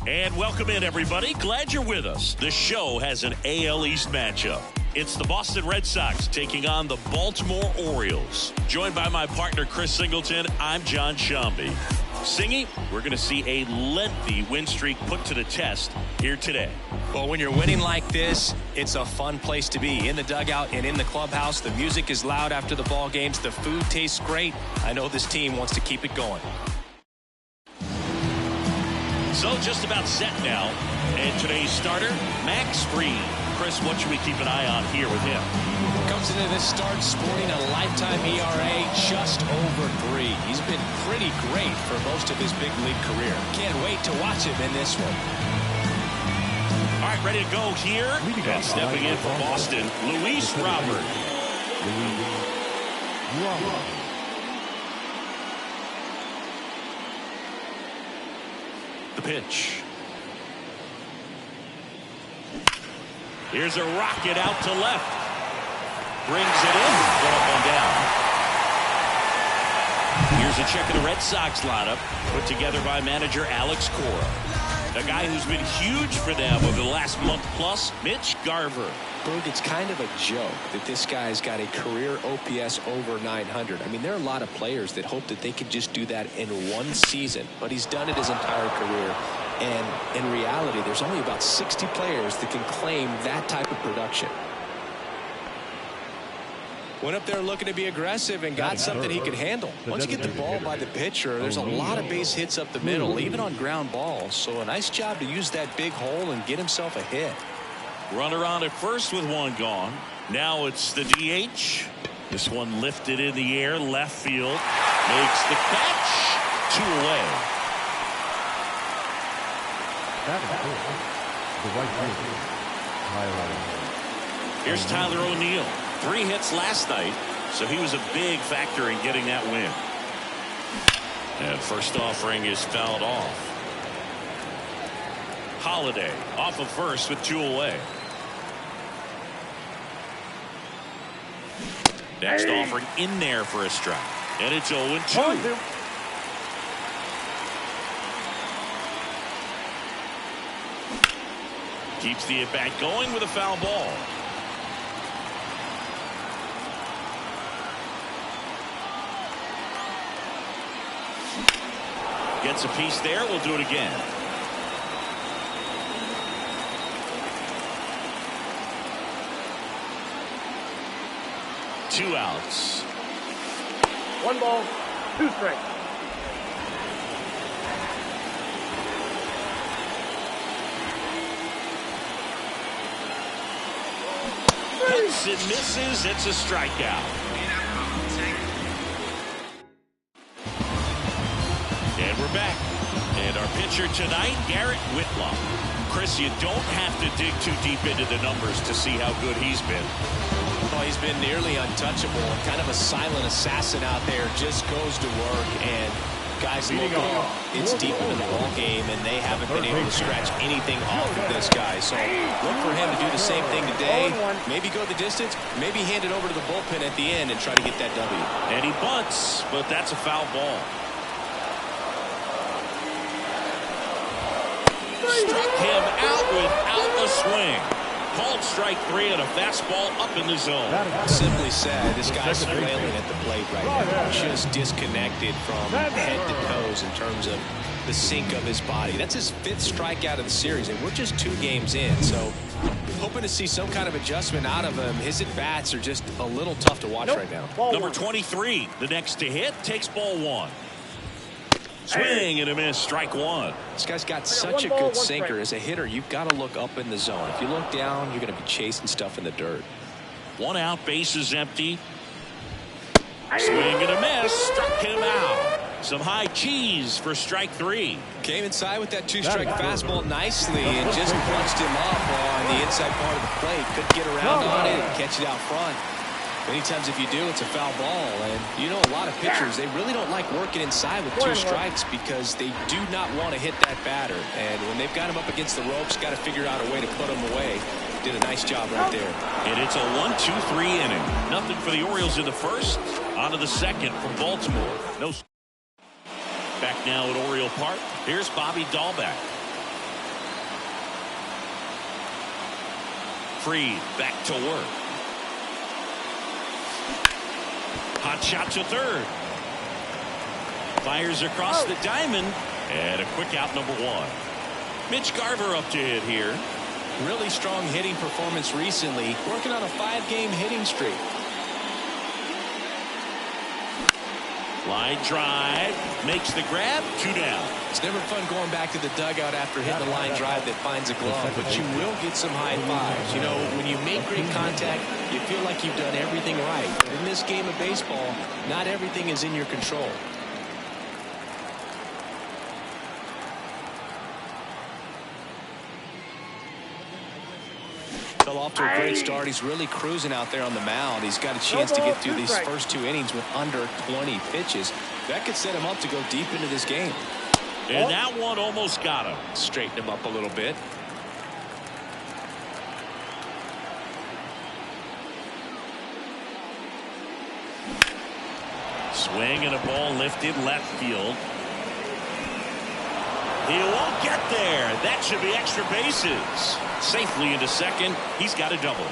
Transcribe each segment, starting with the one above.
And welcome in, everybody. Glad you're with us. The show has an AL East matchup. It's the Boston Red Sox taking on the Baltimore Orioles. Joined by my partner, Chris Singleton, I'm John Shambi. Singy, we're going to see a lengthy win streak put to the test here today. Well, when you're winning like this, it's a fun place to be. In the dugout and in the clubhouse, the music is loud after the ball games. The food tastes great. I know this team wants to keep it going. So just about set now. And today's starter, Max Fried. Chris, what should we keep an eye on here with him? Comes into this start sporting a lifetime ERA just over 3. He's been pretty great for most of his big league career. Can't wait to watch him in this one. All right, ready to go here. And stepping in for Boston, Luis Robert. The pitch. Here's a rocket out to left. Brings it in. One up, one down. Here's a check of the Red Sox lineup put together by manager Alex Cora. The guy who's been huge for them over the last month plus, Mitch Garver. Berg, it's kind of a joke that this guy's got a career OPS over 900. I mean, there are a lot of players that hope that they could just do that in one season, but he's done it his entire career. And in reality, there's only about 60 players that can claim that type of production. Went up there looking to be aggressive and got something he could handle. Once you get the ball by the pitcher, there's a lot of base hits up the middle, even on ground balls. So a nice job to use that big hole and get himself a hit. Runner on at first with one gone. Now it's the DH. This one lifted in the air, left field. Makes the catch. 2 away. Here's Tyler O'Neill. 3 hits last night, so he was a big factor in getting that win. And first offering is fouled off. Holiday off of first with 2 away. Next offering in there for a strike. And it's 0-2. Keeps the at-bat going with a foul ball. Gets a piece there. We'll do it again. Two outs. 1 ball, 2 strikes. Hits and misses. It's a strikeout. And we're back. And our pitcher tonight, Garrett Whitlock. Chris, you don't have to dig too deep into the numbers to see how good he's been. Well, he's been nearly untouchable. Kind of a silent assassin out there. Just goes to work. And guys, look, it's deep into the ball game, and they haven't been able to scratch anything off of this guy. So look for him to do the same thing today. Maybe go the distance. Maybe hand it over to the bullpen at the end and try to get that W. And he bunts, but that's a foul ball. Struck him out without a swing. Called strike 3 and a fastball up in the zone. Simply said, this guy's flailing at the plate right now. Just disconnected from head to toes in terms of the sink of his body. That's his 5th strikeout of the series, and we're just 2 games in. So hoping to see some kind of adjustment out of him. His at-bats are just a little tough to watch right now. Number 23, the next to hit, takes ball 1. Swing and a miss, strike 1. This guy's got such a good sinker. As a hitter, you've got to look up in the zone. If you look down, you're going to be chasing stuff in the dirt. 1 out, bases empty. Swing and a miss, struck him out. Some high cheese for strike 3. Came inside with that 2-strike fastball nicely and just punched him up on the inside part of the plate. Couldn't get around on it and catch it out front. Many times if you do, it's a foul ball. And you know, a lot of pitchers, they really don't like working inside with 2 strikes because they do not want to hit that batter. And when they've got him up against the ropes, got to figure out a way to put him away. Did a nice job right there. And it's a 1-2-3 inning. Nothing for the Orioles in the first. On to the second from Baltimore. No. Back now at Oriole Park. Here's Bobby Dahlbeck. Freed back to work. Hot shot to third. Fires across the diamond. And a quick out, number one. Mitch Garver up to hit here. Really strong hitting performance recently. Working on a 5-game hitting streak. Line drive. Makes the grab. 2 down. It's never fun going back to the dugout after hitting a line drive that finds a glove, but you will get some high fives. You know, when you make great contact, you feel like you've done everything right. But in this game of baseball, not everything is in your control. Fell off to a great start. He's really cruising out there on the mound. He's got a chance to get through these first 2 innings with under 20 pitches. That could set him up to go deep into this game. And that one almost got him. Straighten him up a little bit. Swing and a ball lifted left field. He won't get there. That should be extra bases. Safely into second. He's got a double.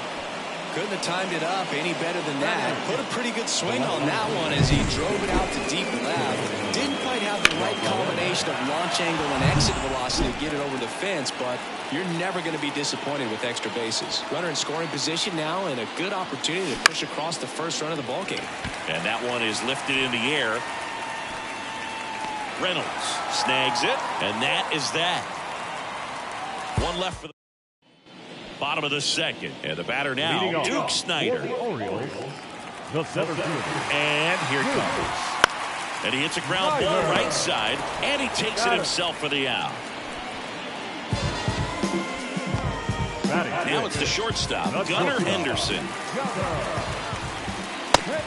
Couldn't have timed it up any better than that. Put a pretty good swing on that one as he drove it out to deep left. Didn't quite have the right combination of launch angle and exit velocity to get it over the fence, but you're never going to be disappointed with extra bases. Runner in scoring position now and a good opportunity to push across the first run of the ballgame. And that one is lifted in the air. Reynolds snags it, and that is that. One left for the bottom of the second, and the batter now, Duke Snyder. Orioles, the center fielder. And here it comes. And he hits a ground ball right side, and he takes it himself for the out. Now it's the shortstop, Gunnar Henderson.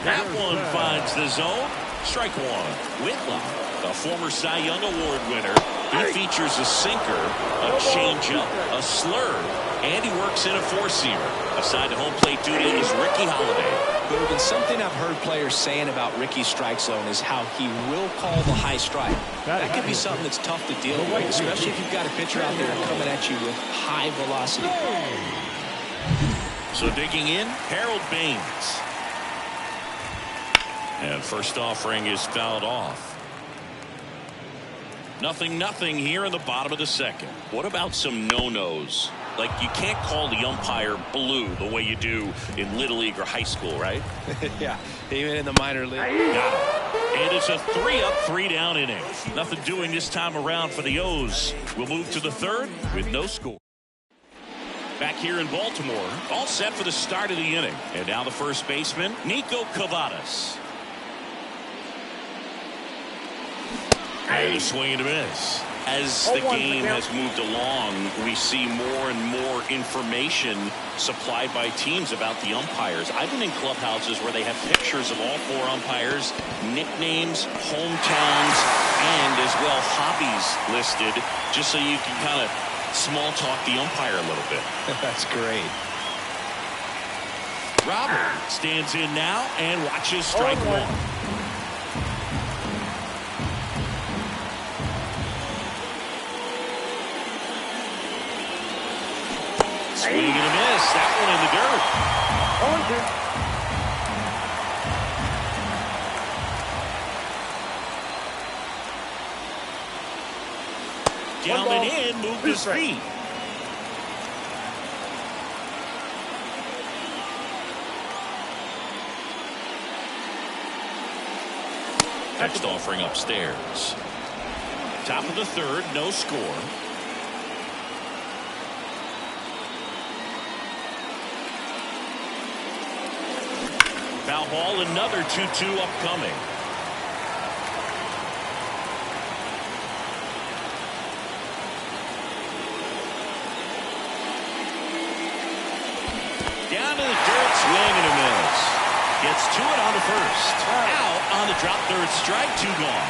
That one finds the zone. Strike one. Whitlock, a former Cy Young Award winner. He features a sinker, a changeup, a slurve, and he works in a four-seamer. Assigned to home plate duty is Ricky Holiday. And something I've heard players saying about Ricky's strike zone is how he will call the high strike. That could be something that's tough to deal with, especially if you've got a pitcher out there coming at you with high velocity. So digging in, Harold Baines. And first offering is fouled off. 0-0 here in the bottom of the second. What about some no-nos? Like, you can't call the umpire blue the way you do in Little League or high school, right? Yeah, even in the minor league. Got it. And it's a 3-up, 3-down inning. Nothing doing this time around for the O's. We'll move to the third with no score. Back here in Baltimore, all set for the start of the inning. And now the first baseman, Nico Cavadas. And a swing and a miss. As the game has moved along, we see more and more information supplied by teams about the umpires. I've been in clubhouses where they have pictures of all 4 umpires, nicknames, hometowns, and as well hobbies listed, just so you can kind of small talk the umpire a little bit. That's great. Robert stands in now and watches strike one. Swing and a miss. That one in the dirt. Down and in, moved his feet. Next offering upstairs. Top of the third, no score. Foul ball, another 2-2 upcoming. Down to the dirt, swing and a miss. Gets to it on the first. Out on the drop, third strike, 2 gone.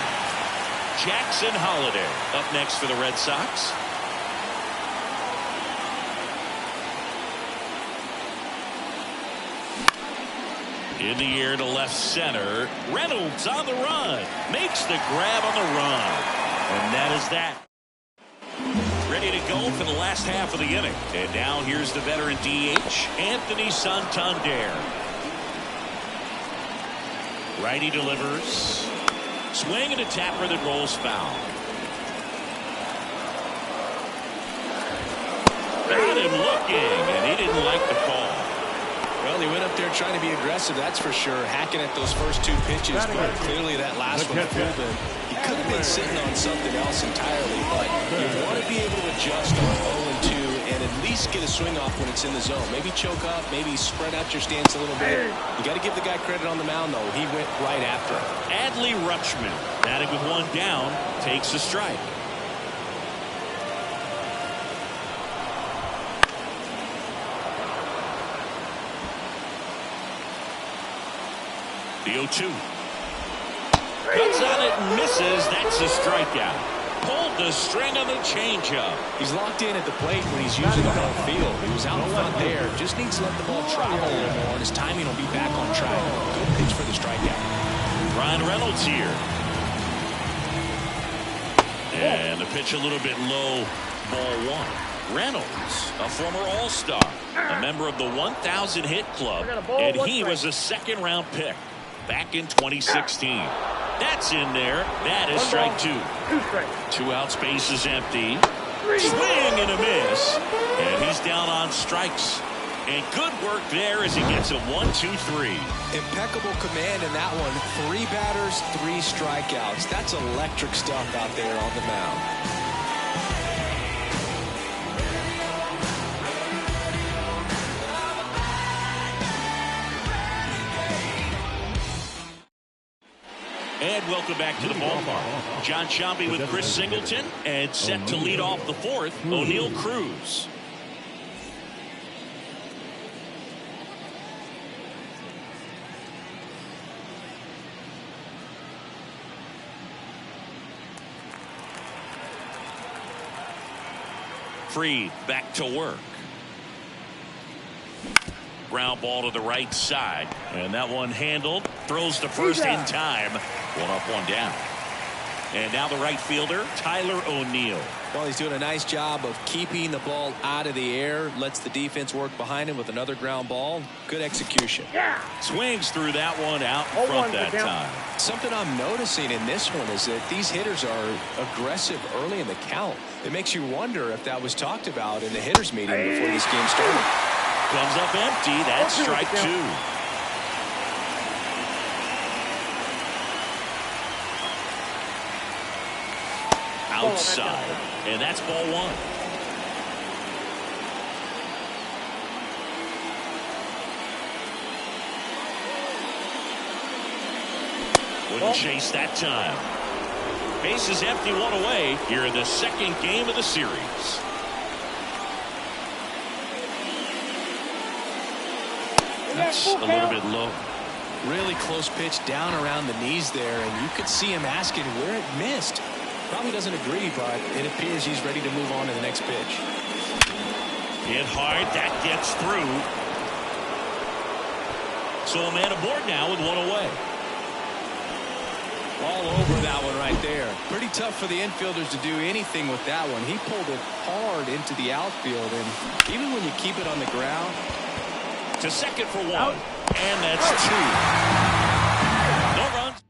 Jackson Holiday up next for the Red Sox. In the air to left center. Reynolds on the run. Makes the grab on the run. And that is that. Ready to go for the last half of the inning. And now here's the veteran DH, Anthony Santander. Righty delivers. Swing and a tapper that rolls foul. Got him looking, and he didn't like the call. Well, he went up there trying to be aggressive, that's for sure. Hacking at those first two pitches, but clearly that last one fooled him. He could have been sitting on something else entirely, but you want to be able to adjust on 0-2 and at least get a swing off when it's in the zone. Maybe choke up, maybe spread out your stance a little bit. You got to give the guy credit on the mound, though. He went right after it. Adley Rutschman, batting with one down, takes a strike. The 0-2. Cuts on it and misses. That's a strikeout. Pulled the string on the changeup. He's locked in at the plate when he's using the whole field. He was out in front there. Just needs to let the ball travel a little more, and his timing will be back on track. Good pitch for the strikeout. Ryan Reynolds here. And the pitch a little bit low. Ball one. Reynolds, a former All-Star, a member of the 1,000 hit club, and he was a second-round pick back in 2016. That's in there. That is strike two. 2 outs, base is empty. Swing and a miss. And he's down on strikes. And good work there as he gets a 1-2-3. Impeccable command in that one. 3 batters, 3 strikeouts. That's electric stuff out there on the mound. And welcome back to the ballpark. John Sciambi with Chris Singleton, and set to lead off the fourth, O'Neal Cruz. Fried back to work. Ground ball to the right side, and that one handled. Throws to first in time. 1 up, 1 down. And now the right fielder, Tyler O'Neill. Well, he's doing a nice job of keeping the ball out of the air. Lets the defense work behind him with another ground ball. Good execution. Swings through that one out in front that time. Something I'm noticing in this one is that these hitters are aggressive early in the count. It makes you wonder if that was talked about in the hitters meeting before this game started. Comes up empty. That's strike 2. Outside, and that's ball 1. Wouldn't chase that time. Base is empty, 1 away here in the second game of the series. That's a little bit low. Really close pitch down around the knees there, and you could see him asking where it missed. Probably doesn't agree, but it appears he's ready to move on to the next pitch. Hit hard. That gets through. So a man aboard now with 1 away. All over that one right there. Pretty tough for the infielders to do anything with that one. He pulled it hard into the outfield, and even when you keep it on the ground. To second for 1. And that's 2. No runs.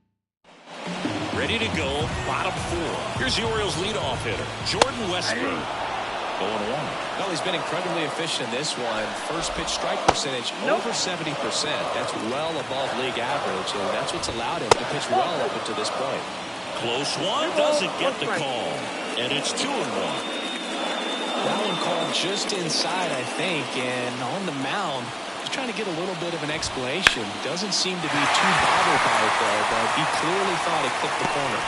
Ready to go, bottom 4. Here's the Orioles leadoff hitter, Jordan Westburg. Going 1. Well, he's been incredibly efficient in this one. First pitch strike percentage over 70%. That's well above league average, and that's what's allowed him to pitch well up until this point. Close one, doesn't get the call. And it's 2-1. That one called just inside, I think, and on the mound, he's trying to get a little bit of an explanation. Doesn't seem to be too bothered by it, though, but he clearly thought it clipped the corner.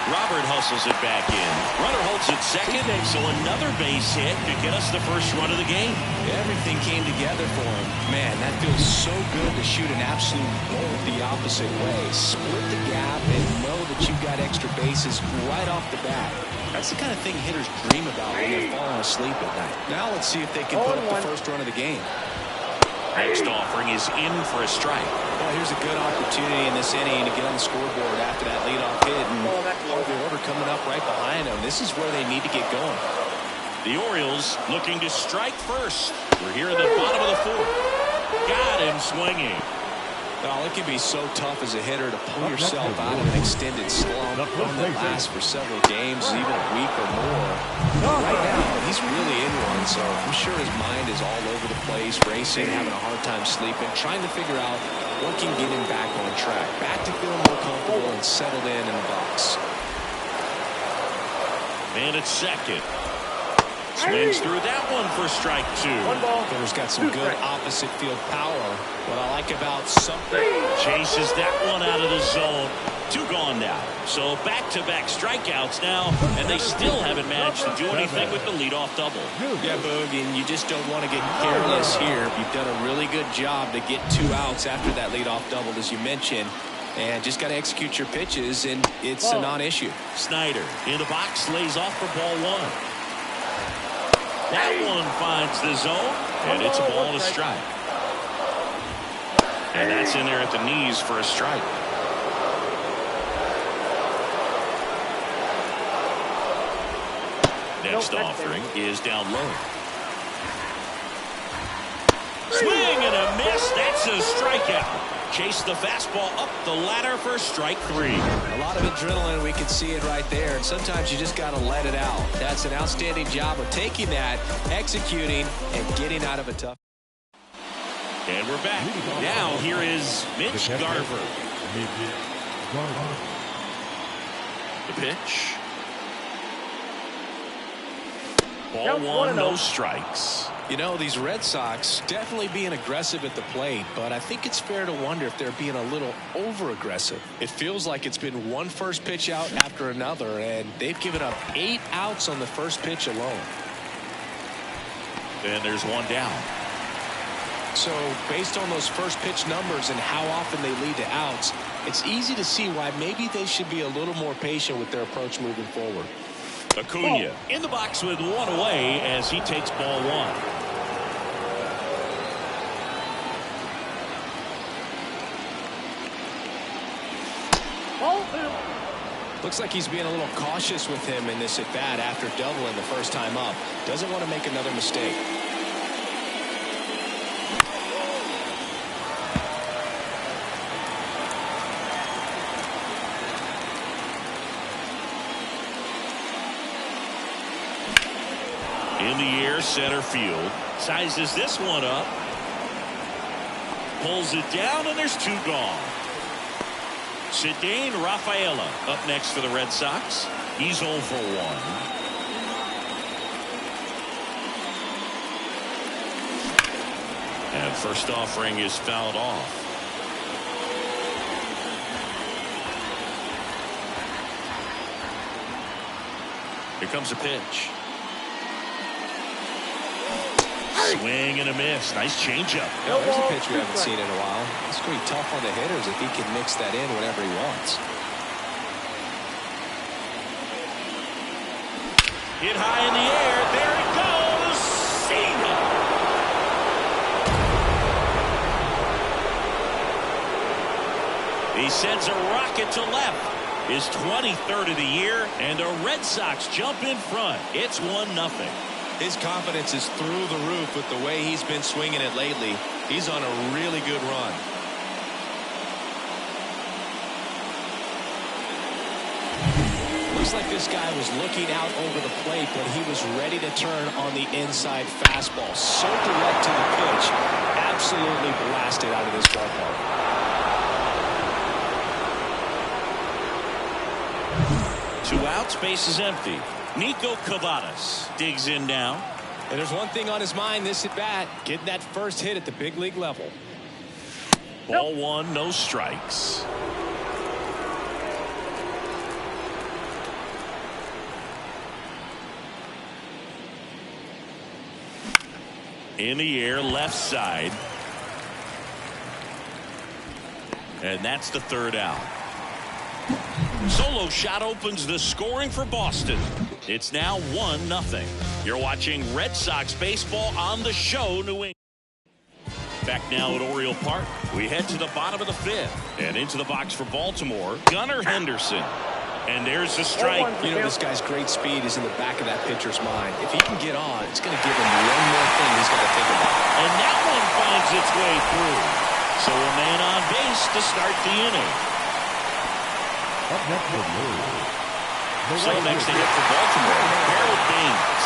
Robert hustles it back in. Runner holds it second, so another base hit could get us the first run of the game. Everything came together for him. Man, that feels so good to shoot an absolute bolt the opposite way. Split the gap and know that you've got extra bases right off the bat. That's the kind of thing hitters dream about when they're falling asleep at night. Now let's see if they can put up the first run of the game. Next offering is in for a strike. Well, here's a good opportunity in this inning to get on the scoreboard after that leadoff hit. And the order coming up right behind them. This is where they need to get going. The Orioles looking to strike first. We're here at the bottom of the fourth. Got him swinging. Well, it can be so tough as a hitter to pull yourself out of an extended slump, one that lasts for several games, even a week or more. Right now, he's really in one, so I'm sure his mind is all over the place, racing, having a hard time sleeping, trying to figure out what can get him back on track, back to feeling more comfortable and settled in the box. And at second. Swings through that one for strike two. Hitter's got some good opposite field power. What I like about something. Chases that one out of the zone. Two gone now. So back-to-back strikeouts now, and they still haven't managed to do anything with the leadoff double. Yeah, Boog, and you just don't want to get careless here. You've done a really good job to get 2 outs after that leadoff double, as you mentioned. And just got to execute your pitches, and it's a non-issue. Snyder in the box, lays off for ball one. That one finds the zone, and it's a ball and a strike. And that's in there at the knees for a strike. Next offering is down low. Swing and a miss. That's a strikeout. Chase the fastball up the ladder for strike three. A lot of adrenaline, we can see it right there, and sometimes you just got to let it out. That's an outstanding job of taking that, executing, and getting out of a tough. And we're back. Now here is Mitch Garver. The pitch. Ball one, no strikes. You know, these Red Sox definitely being aggressive at the plate, but I think it's fair to wonder if they're being a little over-aggressive. It feels like it's been one first pitch out after another, and they've given up 8 outs on the first pitch alone. And there's one down. So, based on those first pitch numbers and how often they lead to outs, it's easy to see why maybe they should be a little more patient with their approach moving forward. Acuna in the box with one away as he takes ball one. Looks like he's being a little cautious with him in this at-bat after doubling the first time up. Doesn't want to make another mistake. In the air, center field. Sizes this one up. Pulls it down, and there's 2 gone. Cedane Rafaela up next for the Red Sox. He's 0 for 1. And first offering is fouled off. Here comes a pitch. Swing and a miss. Nice changeup. Yeah, there's a pitch we haven't seen in a while. It's going to be tough on the hitters if he can mix that in whenever he wants. Hit high in the air. There it goes. See ya. He sends a rocket to left. His 23rd of the year, and the Red Sox jump in front. It's 1-0. His confidence is through the roof with the way he's been swinging it lately. He's on a really good run. Looks like this guy was looking out over the plate, but he was ready to turn on the inside fastball. So direct to the pitch. Absolutely blasted out of this ballpark. Two outs, base is empty. Nico Cavadas digs in now. And there's one thing on his mind this at bat, getting that first hit at the big league level. Ball one, no strikes. In the air, left side. And that's the 3rd out. Solo shot opens the scoring for Boston. It's now 1-0. You're watching Red Sox baseball on the show, New England. Back now at Oriole Park, we head to the bottom of the fifth. And into the box for Baltimore, Gunnar Henderson. And there's the strike. You know, this guy's great speed is in the back of that pitcher's mind. If he can get on, it's going to give him one more thing he's got to think about. And that one finds its way through. So a man on base to start the inning. So next they hit for Baltimore, Harold Baines.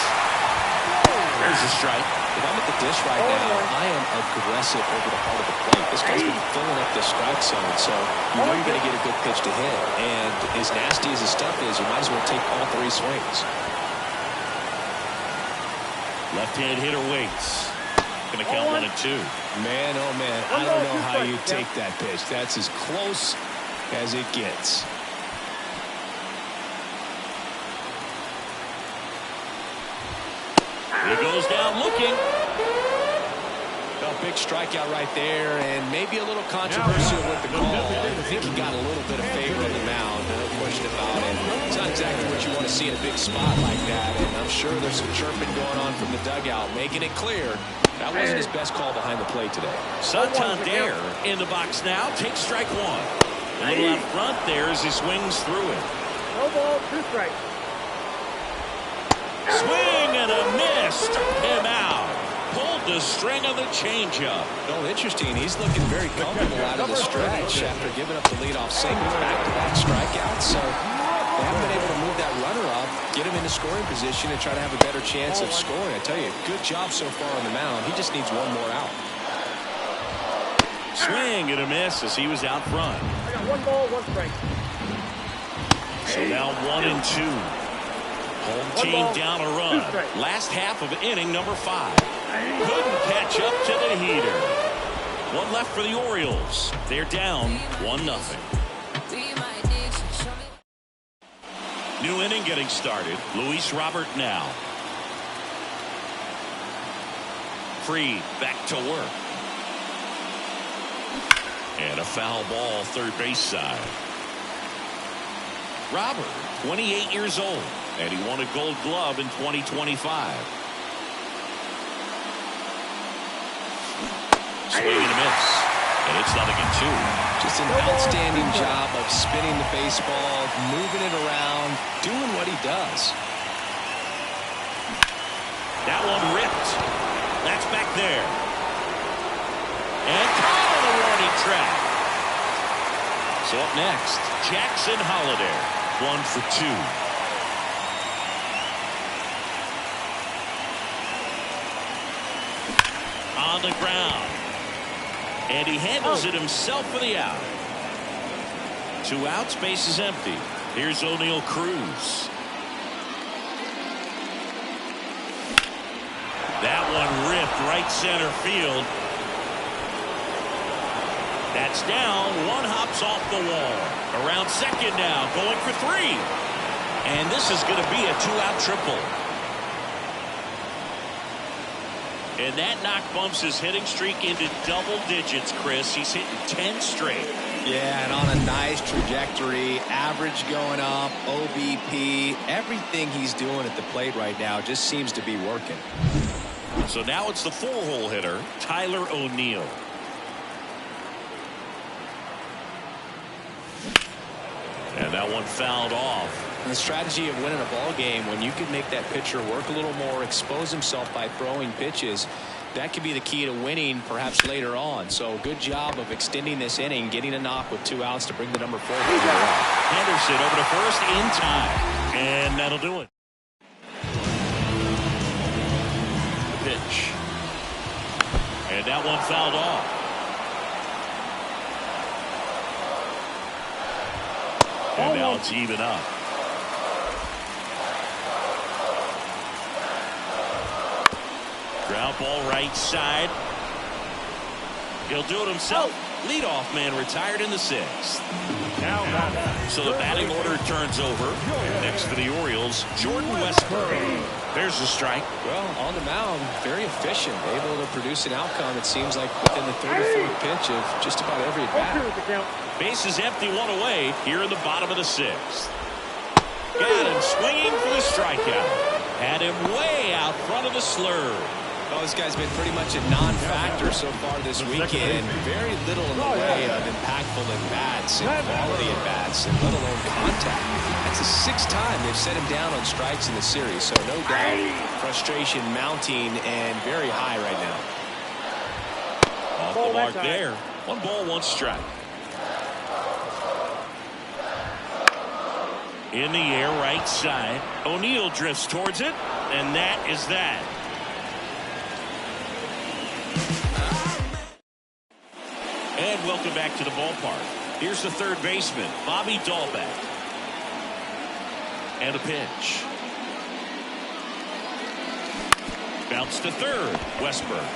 There's a strike. If I'm at the dish right now, I am aggressive over the heart of the plate. This guy's been filling up the strike zone, so you know you're going to get a good pitch to hit. And as nasty as his stuff is, you might as well take all three swings. Left-hand hitter waits. Going to count 1 and 2. Man, oh man, I don't know how you take that pitch. That's as close as it gets. He goes down looking. A big strikeout right there, and maybe a little controversial with the call. I think he got a little bit of favor on the mound. No question about it. It's not exactly what you want to see in a big spot like that, and I'm sure there's some chirping going on from the dugout, making it clear that wasn't his best call behind the plate today. Santander in the box now. Takes strike 1. A little out front there as he swings through it. No ball, 2 strikes. Swing and a miss. Struck him out. Pulled the string on the changeup. Oh, interesting. He's looking very comfortable out of the stretch after giving up the leadoff single. Back-to-back strikeouts. So they haven't been able to move that runner up, get him into scoring position, and try to have a better chance of scoring. I tell you, good job so far on the mound. He just needs one more out. Swing and a miss as he was out front. I got 1 ball, 1 strike. So now 1 and 2. Home team down a run. Last half of inning number 5. Couldn't catch up to the heater. 1 left for the Orioles. They're down 1-0. New inning getting started. Luis Robert now. Free back to work. And a foul ball third base side. Robert, 28 years old, and he won a Gold Glove in 2025. Swing and a miss, and it's 0-2. Just an outstanding job of spinning the baseball, moving it around, doing what he does. That one ripped. That's back there. And caught on the warning track. So up next, Jackson Holliday, 1 for 2. On the ground. And he handles it himself for the out. 2 outs, base is empty. Here's O'Neal Cruz. That one ripped right center field. That's down. 1 hops off the wall. Around second now, going for 3. And this is going to be a 2-out triple. And that knock bumps his hitting streak into double digits, Chris. He's hitting 10 straight. Yeah, and on a nice trajectory. Average going up, OBP. Everything he's doing at the plate right now just seems to be working. So now it's the 4-hole hitter, Tyler O'Neill. And that one fouled off. And the strategy of winning a ball game, when you can make that pitcher work a little more, expose himself by throwing pitches, that could be the key to winning perhaps later on. So good job of extending this inning, getting a knock with 2 outs to bring the number 4. Henderson over to first in time. And that'll do it. Pitch. And that one fouled off. And now it's even up. Ground ball right side. He'll do it himself. Leadoff man retired in the 6th. So the batting order turns over. Next for the Orioles, Jordan Westburg. There's the strike. Well, on the mound, very efficient, able to produce an outcome, it seems like, within the 3rd or 4th pitch of just about every at-bat. Base is empty, 1 away here in the bottom of the 6th. Got him swinging for the strikeout. Had him way out front of the slurve. Well, this guy's been pretty much a non-factor so far this weekend. Very little in the way of impactful at-bats and quality at-bats, and let alone contact. That's the 6th time they've set him down on strikes in the series, so no doubt frustration mounting and very high right now. Off the mark there. 1 ball, 1 strike. In the air, right side. O'Neill drifts towards it, and that is that. And welcome back to the ballpark. Here's the third baseman, Bobby Dahlbeck. And a pitch. Bounce to third, Westburg.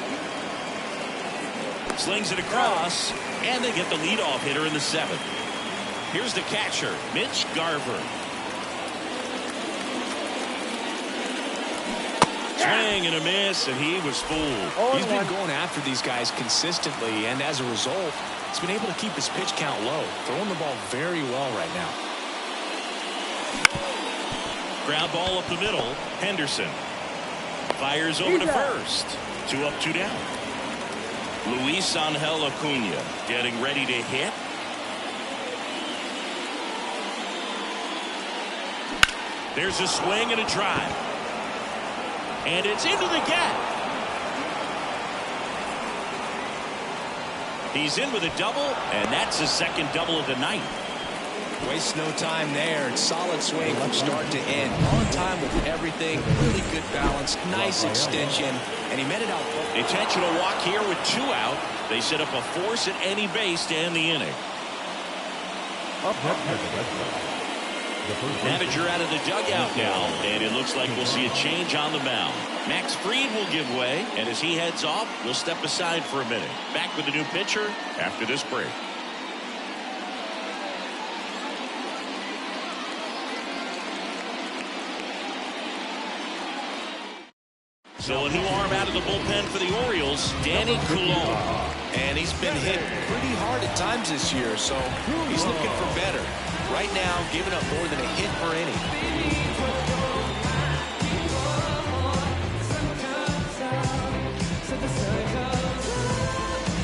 Slings it across, and they get the leadoff hitter in the 7th. Here's the catcher, Mitch Garver. Swing and a miss, and he was fooled. He's been going after these guys consistently, and as a result, he's been able to keep his pitch count low, throwing the ball very well right now. Ground ball up the middle. Henderson fires over to first. 2 up, 2 down. Luis Angel Acuna getting ready to hit. There's a swing and a drive. And it's into the gap. He's in with a double, and that's his 2nd double of the night. Wastes no time there. Solid swing from start to end. On time with everything. Really good balance. Nice extension. And he met it out. Intentional walk here with 2 out. They set up a force at any base to end the inning. Manager out of the dugout now, and it looks like we'll see a change on the mound. Max Fried will give way, and as he heads off, we'll step aside for a minute. Back with a new pitcher after this break. So a new arm out of the bullpen for the Orioles, Danny Coulombe. And he's been hit pretty hard at times this year, so he's looking for better. Right now, giving up more than a hit per inning.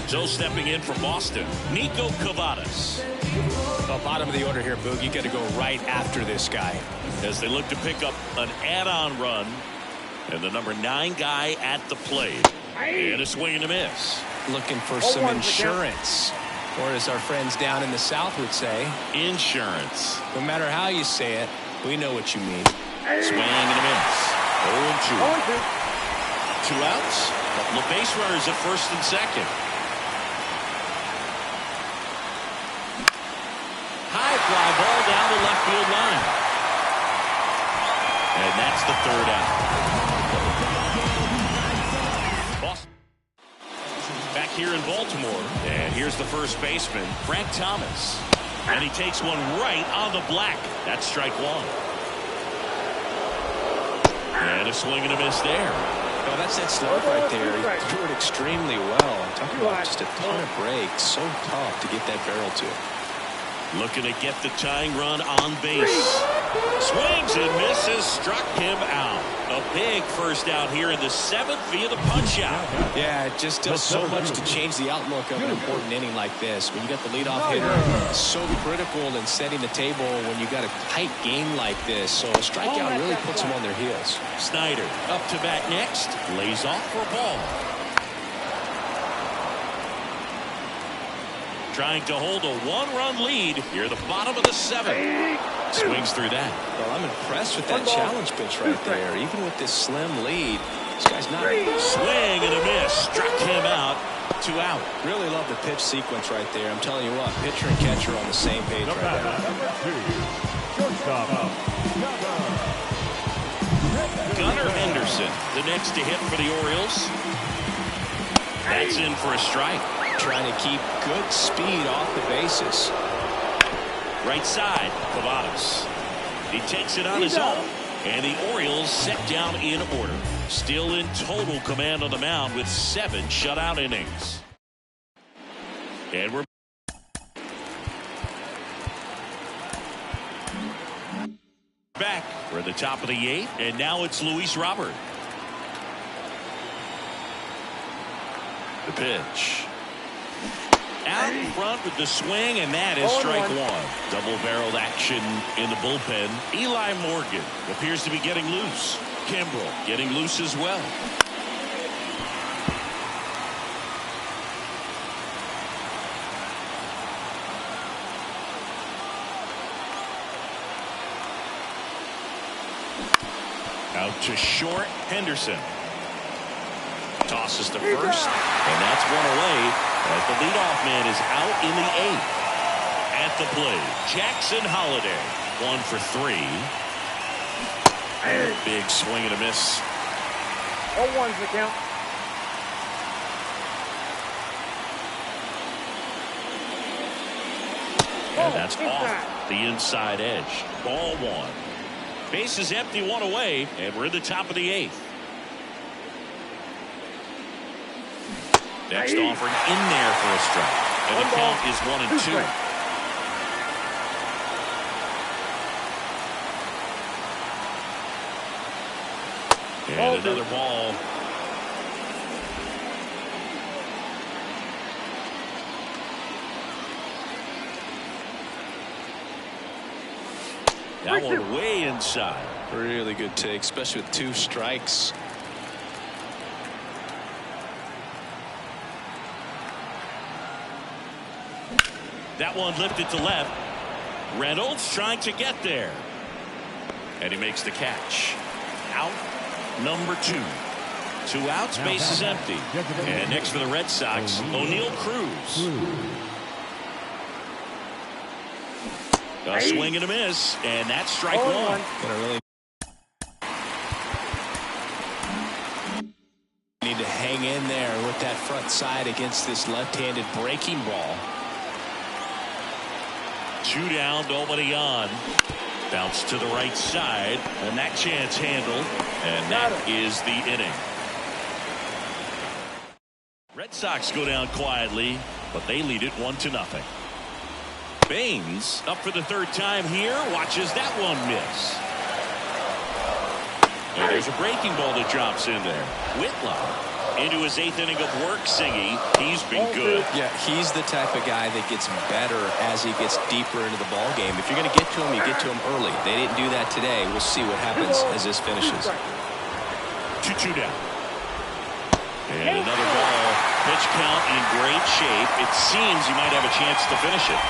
So stepping in for Boston, Nico Cavadas. The bottom of the order here, Boog. You got to go right after this guy. As they look to pick up an add-on run. And the number 9 guy at the plate. And a swing and a miss. Looking for some insurance. Or as our friends down in the South would say, insurance. No matter how you say it, we know what you mean. Swing and a miss. 0-2. 2 outs. Couple of base runners at first and second. High fly ball down the left field line. And that's the 3rd out. Back here in Baltimore, and here's the first baseman, Frank Thomas, and he takes one right on the black. That's strike 1. And a swing and a miss there. Well, that's that slope right there. He threw it extremely well. I'm talking about just a ton of breaks. So tough to get that barrel to. Looking to get the tying run on base. Swings and misses, struck him out. A big first out here in the 7th via the punch out. Yeah, it just does so much to change the outlook of an important inning like this. When you got the leadoff hitter, so critical in setting the table when you got a tight game like this. So a strikeout really puts them on their heels. Snyder up to bat next, lays off for a ball. Trying to hold a 1-run lead here at the bottom of the 7th. Swings through that. Well, I'm impressed with that challenge pitch right there. Even with this slim lead, this guy's not. Swing and a miss. Struck him out. 2 out. Really love the pitch sequence right there. I'm telling you what, pitcher and catcher on the same page right now. Gunnar Henderson, the next to hit for the Orioles. That's in for a strike. Trying to keep good speed off the bases. Right side, Cavadas. He takes it on his own, and the Orioles set down in order. Still in total command on the mound with 7 shutout innings. And we're back. We're at the top of the 8th, and now it's Luis Robert. The pitch. Out in front with the swing, and that is strike one. Double-barreled action in the bullpen. Eli Morgan appears to be getting loose. Kimbrel getting loose as well. Out to short, Henderson. Tosses to first, and that's one away as the leadoff man is out in the 8th. At the plate, Jackson Holliday, 1 for 3. And a big swing and a miss. 0-1's the count. And that's off the inside edge. Ball 1. Base is empty, 1 away, and we're in the top of the 8th. Next offered in there for a strike. And the count is 1-2. And another ball. That one way inside. Really good take, especially with 2 strikes. That one lifted to left. Reynolds trying to get there. And he makes the catch. Out number 2. 2 outs, base is empty. And next for the Red Sox, O'Neal Cruz. A swing and a miss, and that's strike 1. Gonna really need to hang in there with that front side against this left-handed breaking ball. 2 down, nobody on. Bounce to the right side, and that chance handled, and that is the inning. Red Sox go down quietly, but they lead it 1-0. Baines up for the 3rd time here, watches that one miss. And there's a breaking ball that drops in there. Whitlock into his 8th inning of work, Singy. He's been good. Yeah, he's the type of guy that gets better as he gets deeper into the ball game. If you're going to get to him, you get to him early. They didn't do that today. We'll see what happens as this finishes. 2-2 down. And another ball. Pitch count in great shape. It seems he might have a chance to finish it.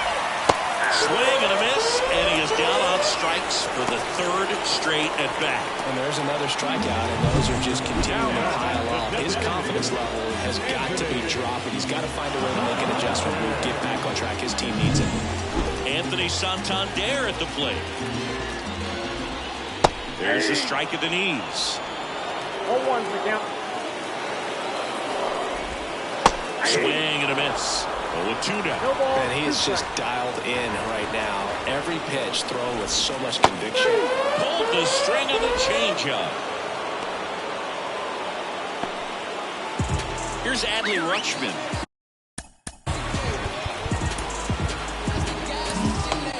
Swing and a miss, and he is down on strikes for the 3rd straight at bat. And there's another strikeout, and those are just continuing to pile up. His confidence level has got to be dropping. He's got to find a way to make an adjustment move, get back on track. His team needs it. Anthony Santander at the plate. There's a strike at the knees. 0-1's the count. Swing and a miss. 0-2 down. And he is just dialed in right now. Every pitch thrown with so much conviction. Pulled the string of the changeup. Here's Adley Rutschman.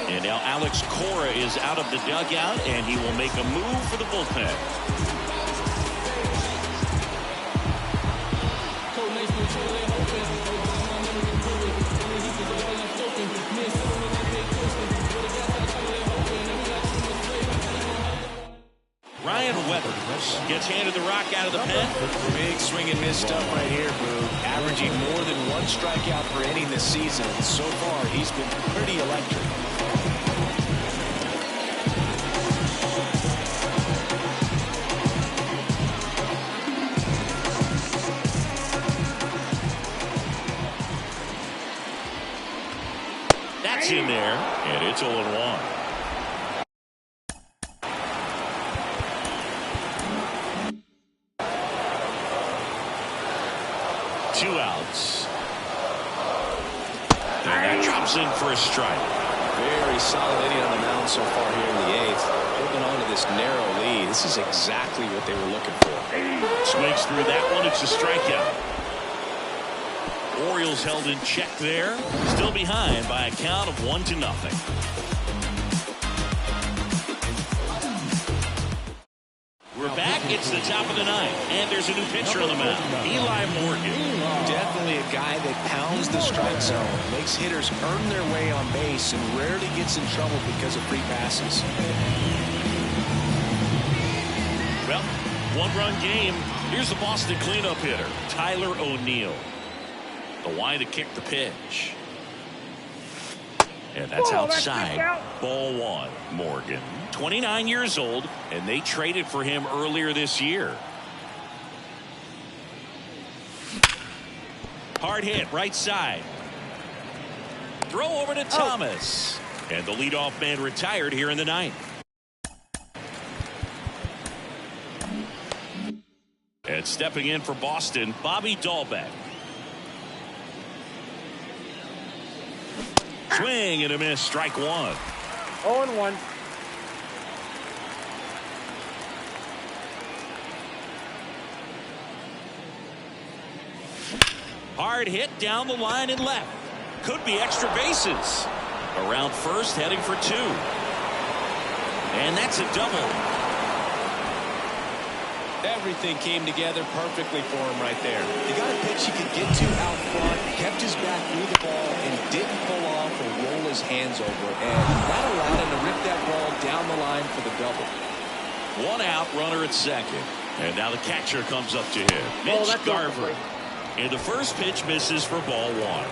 And now Alex Cora is out of the dugout, and he will make a move for the bullpen. Ryan Weathers gets handed the rock out of the pen. Big swing and miss stuff right here, Boog. Averaging more than 1 strikeout per inning this season. So far, he's been pretty electric. That's in there, and it's 0-1. 2 outs. And that drops in for a strike. Very solid inning on the mound so far here in the 8th. Holding on to this narrow lead. This is exactly what they were looking for. Swings through that one. It's a strikeout. Orioles held in check there. Still behind by a count of 1-0. We're back It's the top of the ninth, and there's a new pitcher on the mound, Eli Morgan. Definitely a guy that pounds the strike zone, makes hitters earn their way on base, and rarely gets in trouble because of free passes. Well, one-run game. Here's the Boston cleanup hitter, Tyler O'Neill. The line to kick the pitch. And that's outside. Ball one. Morgan, 29 years old, and they traded for him earlier this year. Hard hit, right side. Throw over to Thomas. And the leadoff man retired here in the ninth. And stepping in for Boston, Bobby Dahlbeck. Swing and a miss, strike one. 0-1. Hard hit down the line and left. Could be extra bases. Around first, heading for two. And that's a double. Everything came together perfectly for him right there. He got a pitch he could get to out front, kept his back through the ball, and didn't pull off or roll his hands over. And that allowed him to rip that ball down the line for the double. One out, runner at second. And now the catcher comes up to him. Mitch Garver. And the first pitch misses for ball one.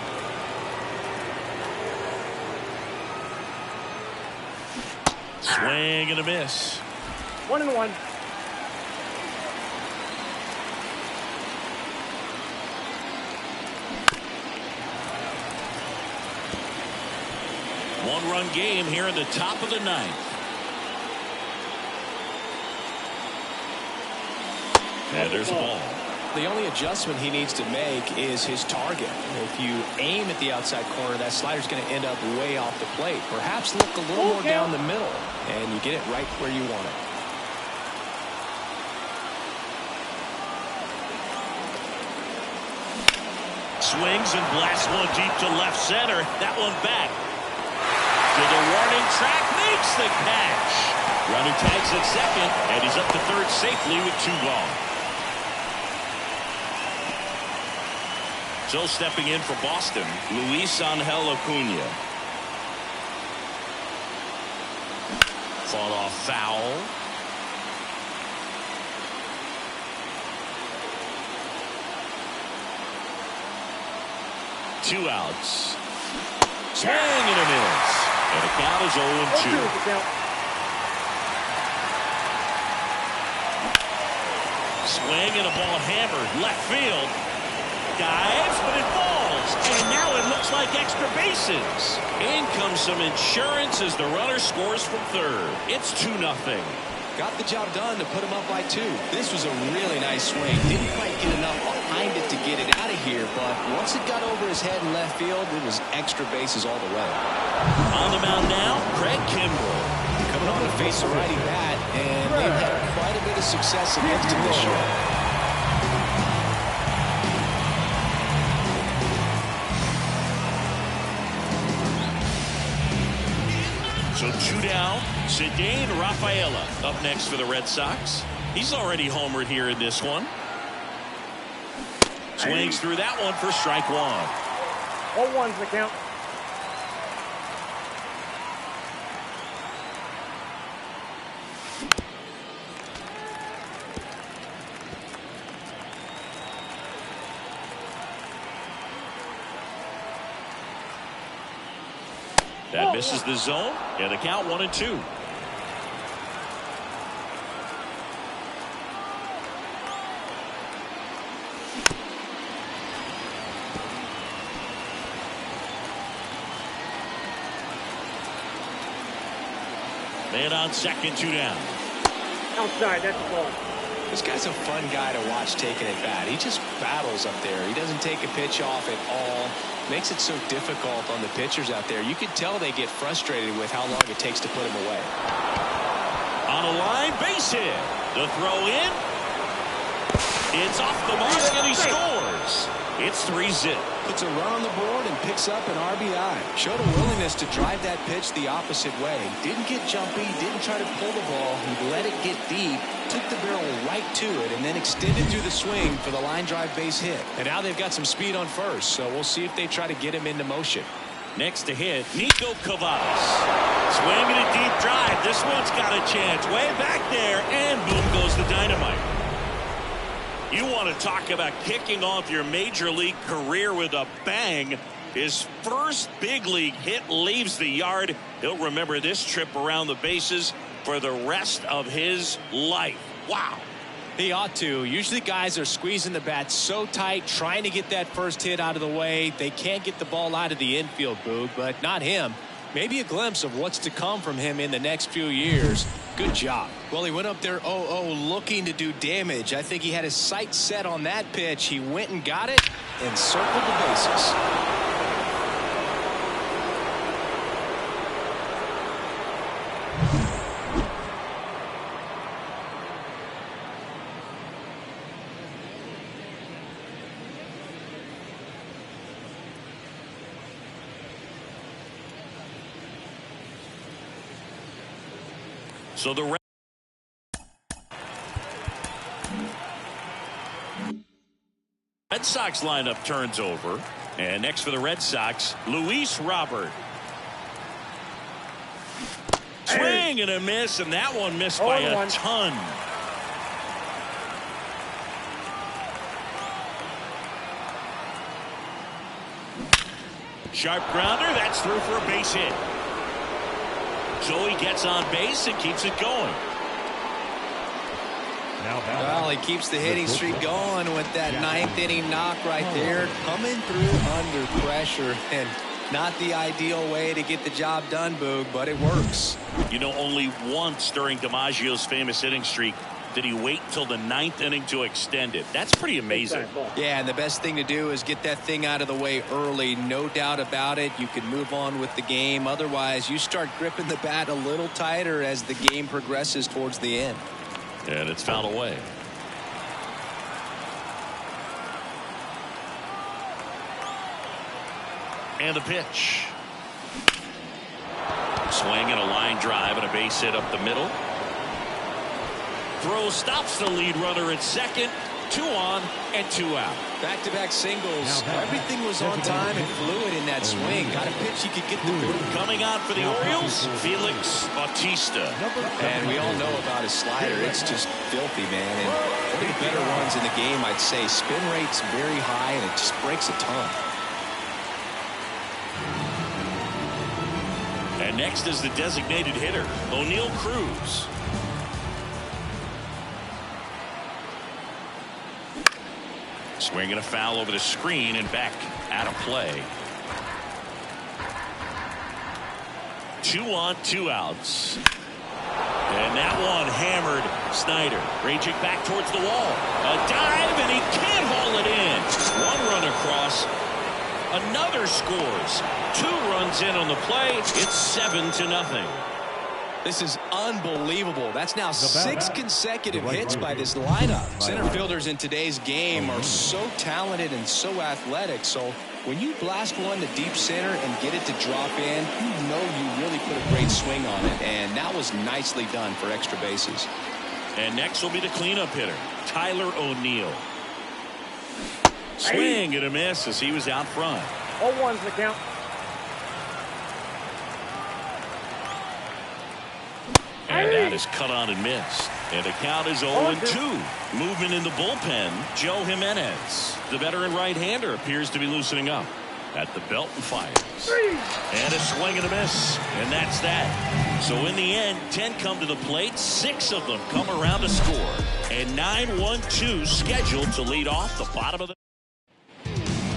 Swing and a miss. 1-1. One-run game here in the top of the ninth. And there's a ball. The only adjustment he needs to make is his target. If you aim at the outside corner, that slider's going to end up way off the plate. Perhaps look a little more down the middle, and you get it right where you want it. Swings and blasts one deep to left center. That one back. To the warning track, makes the catch. Runner tags at second, and he's up to third safely with two gone. So stepping in for Boston, Luis Angel Acuna. Fought off foul. Two outs. Swing and a miss. And the count is 0-2. Swing and a ball hammered left field. Dives, but it falls. And now it looks like extra bases. In comes some insurance as the runner scores from third. It's 2-0. Got the job done to put him up by 2. This was a really nice swing. Didn't quite get enough behind it to get it out of here, but once it got over his head in left field, it was extra bases all the way. On the mound now, Craig Kimbrell. Coming on to face a righty bat, and they've had quite a bit of success against him this year. So 2 down. Cedane Rafaela up next for the Red Sox. He's already homered here in this one. Swings through that one for strike one. 0-1's the count. That misses the zone, and the count 1-2. Man on second, 2 down. Outside, that's a ball. This guy's a fun guy to watch taking at bat. He just battles up there. He doesn't take a pitch off at all. Makes it so difficult on the pitchers out there. You can tell they get frustrated with how long it takes to put him away. On a line, base hit. The throw in. It's off the mark, and he scores. It's 3-zip. Puts a run on the board and picks up an RBI. Showed a willingness to drive that pitch the opposite way. Didn't get jumpy, didn't try to pull the ball. He let it get deep, took the barrel right to it, and then extended through the swing for the line drive base hit. And now they've got some speed on first, so we'll see if they try to get him into motion. Next to hit, Nico Cavadas. Swinging a deep drive. This one's got a chance. Way back there, and boom goes the dynamite. You want to talk about kicking off your major league career with a bang. His first big league hit leaves the yard. He'll remember this trip around the bases for the rest of his life. Wow. He ought to. Usually guys are squeezing the bat so tight, trying to get that first hit out of the way. They can't get the ball out of the infield, Boog, but not him. Maybe a glimpse of what's to come from him in the next few years. Good job. Well, he went up there 0-0 looking to do damage. I think he had his sights set on that pitch. He went and got it and circled the bases. So the Red Sox lineup turns over. And next for the Red Sox, Luis Robert. Swing and a miss, and that one missed by a ton. Sharp grounder, that's through for a base hit. So he gets on base and keeps it going. Well, he keeps the hitting streak going with that ninth inning knock right there. Coming through under pressure, and not the ideal way to get the job done, Boog, but it works. You know, only once during DiMaggio's famous hitting streak did he wait till the ninth inning to extend it. That's pretty amazing. Yeah, and the best thing to do is get that thing out of the way early. No doubt about it. You can move on with the game. Otherwise, you start gripping the bat a little tighter as the game progresses towards the end. And it's fouled away. And the pitch. Swing and a line drive and a base hit up the middle. Throw stops the lead runner at second. 2 on and 2 out. Back-to-back singles. Everything was on time and fluid in that swing. Got a pitch he could get the boot. Coming on for the Orioles, Felix Bautista. And we all know about his slider. It's just filthy, man. And one of the better ones in the game, I'd say. Spin rate's very high, and it just breaks a ton. And next is the designated hitter, O'Neal Cruz. Swinging a foul over the screen and back out of play. 2 on, 2 outs. And that one hammered Snyder. Raging back towards the wall. A dive, and he can't haul it in. 1 run across. Another scores. 2 runs in on the play. It's 7-0. This is unbelievable. That's now 6 consecutive hits by this lineup. Center fielders in today's game are so talented and so athletic. So when you blast one to deep center and get it to drop in, you know you really put a great swing on it. And that was nicely done for extra bases. And next will be the cleanup hitter, Tyler O'Neill. Swing and a miss as he was out front. 0-1's the count. And that is cut on and missed. And the count is 0-2. Movement in the bullpen, Joe Jimenez. The veteran right-hander appears to be loosening up. At the belt and fires. And a swing and a miss. And that's that. So in the end, 10 come to the plate. 6 of them come around to score. And 9-1-2 scheduled to lead off the bottom of the...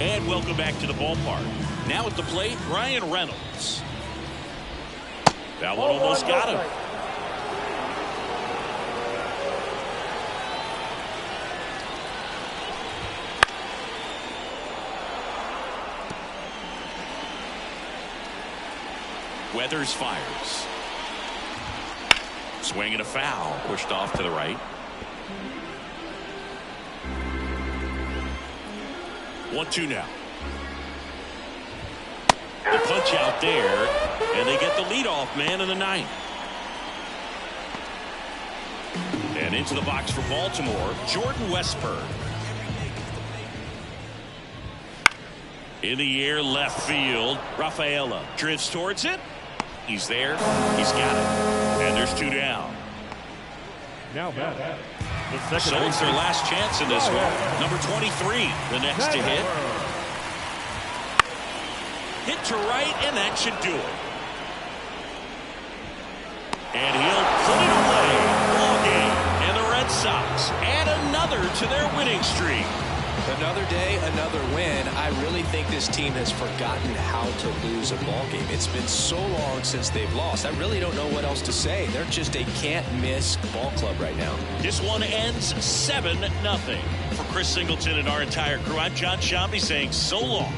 And welcome back to the ballpark. Now at the plate, Ryan Reynolds. That one almost got him. Weathers fires. Swing and a foul. Pushed off to the right. 1-2 now. The punch out there, and they get the leadoff man in the ninth. And into the box for Baltimore, Jordan Westburg. In the air, left field. Rafaela drifts towards it. He's there. He's got it. And there's 2 down. Now back. So it's their last chance in this one. Number 23, the next to hit. Hit to right, and that should do it. And he'll put it away. Ball game. And the Red Sox add another to their winning streak. Another day, another win. I really think this team has forgotten how to lose a ball game. It's been so long since they've lost. I really don't know what else to say. They're just a can't-miss ball club right now. This one ends 7-0. For Chris Singleton and our entire crew, I'm John Shambi saying so long.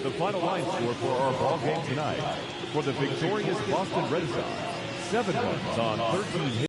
The final line score for our ball game tonight. For the victorious Boston Red Sox, 7 runs on 13 hits.